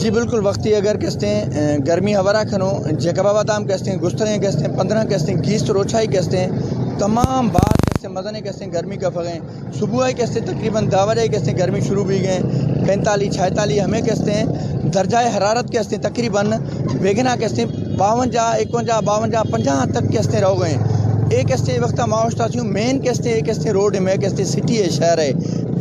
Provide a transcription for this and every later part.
جی بالکل وقتی اگر کہتے ہیں گرمی ہورا کھنو جیکبا بادام کہتے ہیں گستریں کہتے ہیں 15 کہتے ہیں گیست روچھائی کہتے ہیں تمام بات کہتے ہیں مزنے کہتے ہیں گرمی کا فغیں صبح ہی کہتے ہیں تقریباً داورے کہتے ہیں گرمی شروع بھی گئے 45 46 ہمیں کہتے ہیں درجہ حرارت کہتے ہیں تقریباً بیگنا کہتے ہیں 52 51 52 50 تک کہتے ہیں رہ گئے ایک کہتے وقت معاشتا تھیوں مین کہتے ہیں کہتے روڈ میں کہتے سٹی ہے شہر ہے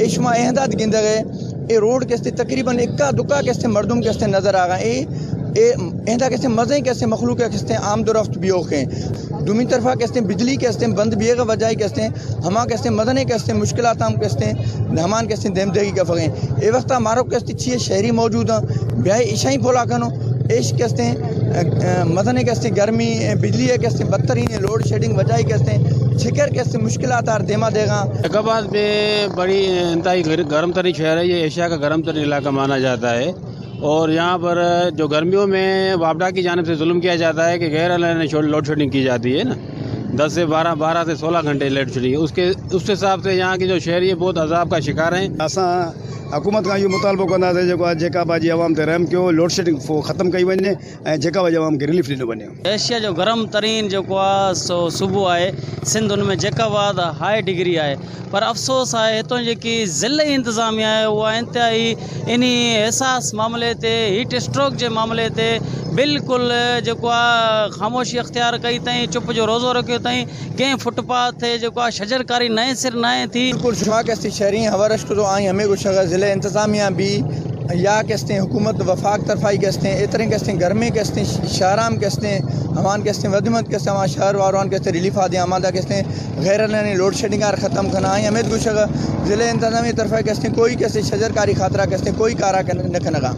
اشما احداد گند گئے اے روڈ کہتے تقریباً اکا دکا کہتے مردم کہتے نظر آ گئے اے اہدا کہتے مزے کہتے مخلوق کہتے آمد و رفت بھی ہوکیں دومی طرفہ کہتے بجلی کہتے بند بھی ہے وجہ کہتے ہما کہتے مدنے کہتے مشکلات ہم کہتے ہمان کہتے دیم دہی کا فغیں اے وقت ہمارو کہتے چیئے شہری موجود ہیں بیائی عشائی پھولا کنو ایش کہتے ہیں مدنے کہتے گرمی بجلی ہے کہتے بدترین لوڈ شیڈنگ وجہ کہتے چھکر کیسے مشکلات آر دیما دے گا جیکاباد میں بڑی انتہائی گرم ترین شہر ہے یہ ایشیا کا گرم ترین علاقہ مانا جاتا ہے اور یہاں پر جو گرمیوں میں وابڈا کی جانب سے ظلم کیا جاتا ہے کہ غیر اعلانیہ لوڈ شیڈنگ کی جاتی ہے نا 10 سے 12 سے 16 گھنٹے لوڈ شیڈنگ اس حساب سے یہاں کے جو شہری بہت عذاب کا شکار ہیں حکومت کا یہ مطالبہ کرنا ہے جیکاباد جی عوام تے رحم کیو لوڈ شیڈنگ ختم کئی ونجے جیکاباد جی عوام کے ریلیف ڈنو ونجے ایشیا جو گرم ترین جو سو صبح ہے سندھ ان میں جیکاباد ہائی ڈگری ہے پر افسوس ہے ہتوں جی ضلعی انتظامیہ ہے وہ انتہائی انہی حساس معاملے تے ہیٹ اسٹروک کے معاملے تے بالکل جو خاموشی اختیار کئی تائیں چپ جو روزو رکھو تائیں کہیں فٹ پاتھ جو شجر کاری نئے سر نئے تھی بالکل شما کہتے شہری ہورشت تو آئیں ہمیں کچھ ضلع انتظامیہ بھی یا کہتے ہیں حکومت وفاق طرفائی کہتے ہیں اتنے کہتے ہیں گرمے کہتے ہیں شہرام کہتے ہیں ہمان کہتے ہیں ودمت کہتے ہیں ہمان شہر واروان کہتے ہیں ریلیف آدھے آمادہ کہتے ہیں غیر اعلانیہ لوڈ شیڈنگ آر ختم کرنا آئیں ہمیں کچھ ضلع انتظامیہ طرفائی کہتے ہیں کوئی کہتے ہیں شجر کاری خاطرہ کہتے ہیں کوئی کارا نہ کنگا